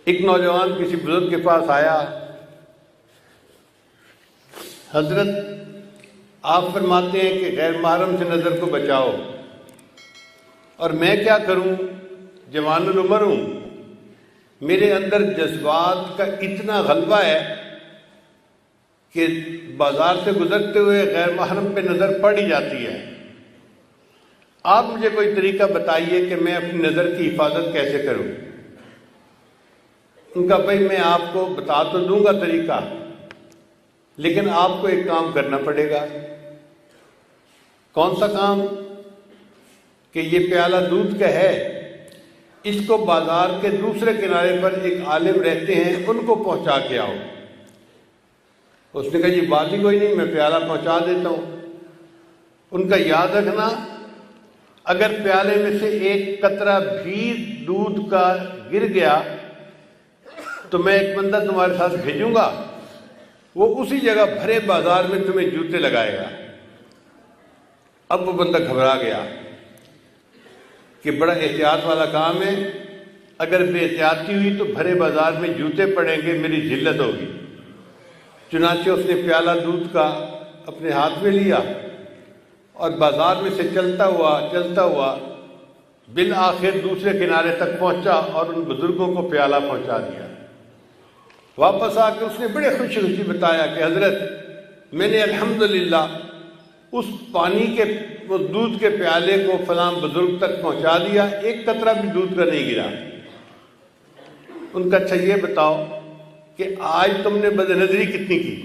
ایک نوجوان کسی بزرگ کے پاس آیا، حضرت آپ فرماتے ہیں کہ غیر محرم سے نظر کو بچاؤ، اور میں کیا کروں، جوان العمر ہوں، میرے اندر جذبات کا اتنا غلبہ ہے کہ بازار سے گزرتے ہوئے غیر محرم پہ نظر پڑ ہی جاتی ہے، آپ مجھے کوئی طریقہ بتائیے کہ میں اپنی نظر کی حفاظت کیسے کروں۔ ان کا بھائی میں آپ کو بتا تو دوں گا طریقہ، لیکن آپ کو ایک کام کرنا پڑے گا۔ کون سا کام؟ کہ یہ پیالہ دودھ کا ہے، اس کو بازار کے دوسرے کنارے پر ایک عالم رہتے ہیں، ان کو پہنچا کے آؤ۔ اس نے کہا جی بات ہی کوئی نہیں، میں پیالہ پہنچا دیتا ہوں۔ ان کا یاد رکھنا، اگر پیالے میں سے ایک قطرہ بھی دودھ کا گر گیا تو میں ایک بندہ تمہارے ساتھ بھیجوں گا، وہ اسی جگہ بھرے بازار میں تمہیں جوتے لگائے گا۔ اب وہ بندہ گھبرا گیا کہ بڑا احتیاط والا کام ہے، اگر بے احتیاطی ہوئی تو بھرے بازار میں جوتے پڑیں گے، میری ذلت ہوگی۔ چنانچہ اس نے پیالہ دودھ کا اپنے ہاتھ میں لیا اور بازار میں سے چلتا ہوا بالآخر دوسرے کنارے تک پہنچا اور ان بزرگوں کو پیالہ پہنچا دیا۔ واپس آ کے اس نے بڑے خوشی خوشی بتایا کہ حضرت میں نے الحمدللہ اس پانی کے اس دودھ کے پیالے کو فلاں بزرگ تک پہنچا دیا، ایک قطرہ بھی دودھ کا نہیں گرا۔ ان کا اچھا یہ بتاؤ کہ آج تم نے بد نظری کتنی کی؟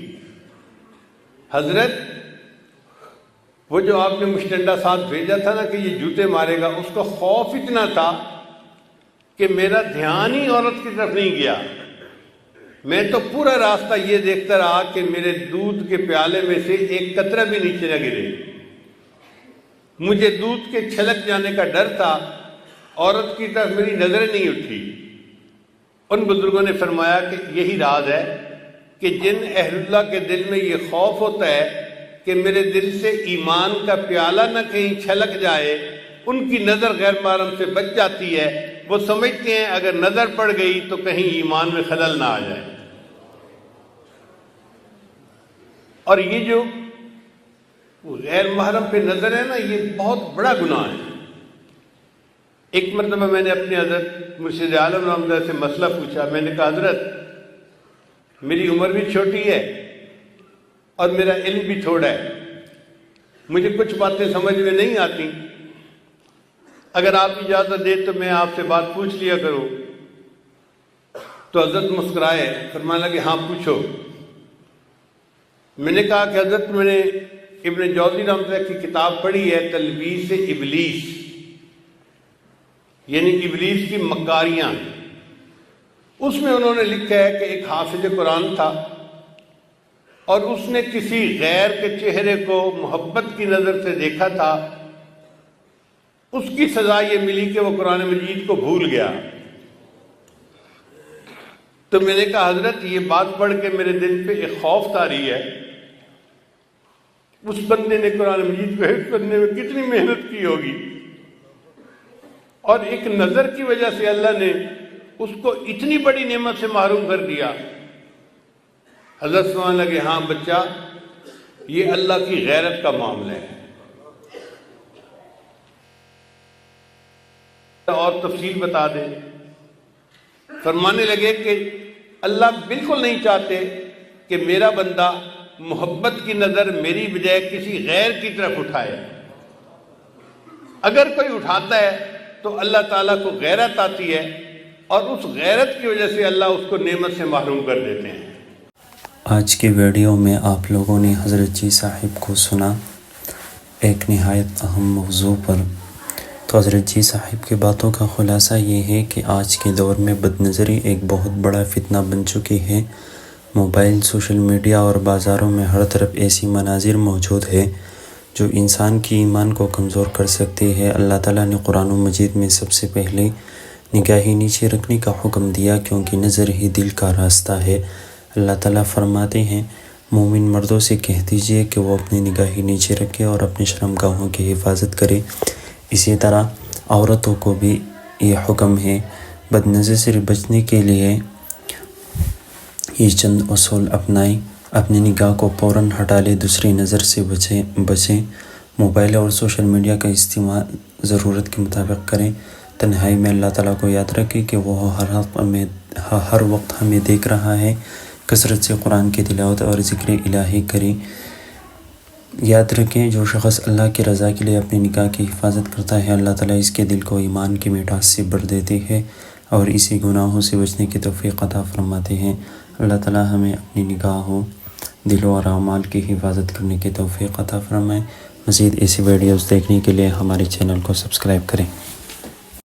حضرت وہ جو آپ نے مشٹنڈا ساتھ بھیجا تھا نا کہ یہ جوتے مارے گا، اس کا خوف اتنا تھا کہ میرا دھیان ہی عورت کی طرف نہیں گیا، میں تو پورا راستہ یہ دیکھتا رہا کہ میرے دودھ کے پیالے میں سے ایک قطرہ بھی نیچے نہ گرے۔ مجھے دودھ کے چھلک جانے کا ڈر تھا، عورت کی طرف میری نظریں نہیں اٹھی۔ ان بزرگوں نے فرمایا کہ یہی راز ہے کہ جن اہل اللہ کے دل میں یہ خوف ہوتا ہے کہ میرے دل سے ایمان کا پیالہ نہ کہیں چھلک جائے، ان کی نظر غیر محرم سے بچ جاتی ہے۔ وہ سمجھتے ہیں اگر نظر پڑ گئی تو کہیں ایمان میں خلل نہ آ جائے۔ اور یہ جو غیر محرم پہ نظر ہے نا، یہ بہت بڑا گناہ ہے۔ ایک مرتبہ میں نے اپنے حضرت مرشد عالم رحمۃ اللہ سے مسئلہ پوچھا۔ میں نے کہا حضرت میری عمر بھی چھوٹی ہے اور میرا علم بھی تھوڑا ہے، مجھے کچھ باتیں سمجھ میں نہیں آتی، اگر آپ اجازت دیں تو میں آپ سے بات پوچھ لیا کروں۔ تو حضرت مسکرائے، فرمانے لگے ہاں پوچھو۔ میں نے کہا کہ حضرت میں نے ابن جوزی رحمۃ اللہ کی کتاب پڑھی ہے تلبیس ابلیس، یعنی ابلیس کی مکاریاں۔ اس میں انہوں نے لکھا ہے کہ ایک حافظ قرآن تھا اور اس نے کسی غیر کے چہرے کو محبت کی نظر سے دیکھا تھا، اس کی سزا یہ ملی کہ وہ قرآن مجید کو بھول گیا۔ تو میں نے کہا حضرت یہ بات پڑھ کے میرے دل پہ ایک خوف طاری ہے، اس بندے نے قرآن مجید کو حفظ کرنے میں کتنی محنت کی ہوگی، اور ایک نظر کی وجہ سے اللہ نے اس کو اتنی بڑی نعمت سے محروم کر دیا۔ حضرت سمجھنے لگے ہاں بچہ، یہ اللہ کی غیرت کا معاملہ ہے۔ اور تفصیل بتا دیں۔ فرمانے لگے کہ اللہ بالکل نہیں چاہتے کہ میرا بندہ محبت کی نظر میری بجائے کسی غیر کی طرف اٹھائے۔ اگر کوئی اٹھاتا ہے تو اللہ تعالیٰ کو غیرت آتی ہے، اور اس غیرت کی وجہ سے اللہ اس کو نعمت سے محروم کر دیتے ہیں۔ آج کے ویڈیو میں آپ لوگوں نے حضرت جی صاحب کو سنا ایک نہایت اہم موضوع پر۔ تو حضرت جی صاحب کی باتوں کا خلاصہ یہ ہے کہ آج کے دور میں بد نظری ایک بہت بڑا فتنہ بن چکی ہے۔ موبائل، سوشل میڈیا اور بازاروں میں ہر طرف ایسی مناظر موجود ہے جو انسان کی ایمان کو کمزور کر سکتی ہے۔ اللہ تعالیٰ نے قرآن مجید میں سب سے پہلے نگاہی نیچے رکھنے کا حکم دیا، کیونکہ نظر ہی دل کا راستہ ہے۔ اللہ تعالیٰ فرماتے ہیں مومن مردوں سے کہہ دیجئے کہ وہ اپنی نگاہی نیچے رکھے اور اپنے شرمگاہوں کی حفاظت کرے۔ اسی طرح عورتوں کو بھی یہ حکم ہے۔ بد نظر سے بچنے کے لیے یہ چند اصول اپنائیں، اپنی نگاہ کو فوراً ہٹا لے، دوسری نظر سے بچیں، موبائل اور سوشل میڈیا کا استعمال ضرورت کے مطابق کریں، تنہائی میں اللہ تعالیٰ کو یاد رکھیں کہ وہ ہر وقت ہمیں دیکھ رہا ہے، کثرت سے قرآن کی تلاوت اور ذکر الہی کریں۔ یاد رکھیں جو شخص اللہ کی رضا کے لیے اپنی نگاہ کی حفاظت کرتا ہے، اللہ تعالیٰ اس کے دل کو ایمان کی مٹھاس سے بھر دیتے ہیں اور اسی گناہوں سے بچنے کی توفیق عطا فرماتے ہیں۔ اللہ تعالیٰ ہمیں اپنی نگاہوں، دلوں اور اعمال کی حفاظت کرنے کی توفیق عطا فرمائے۔ مزید ایسی ویڈیوز دیکھنے کے لیے ہمارے چینل کو سبسکرائب کریں۔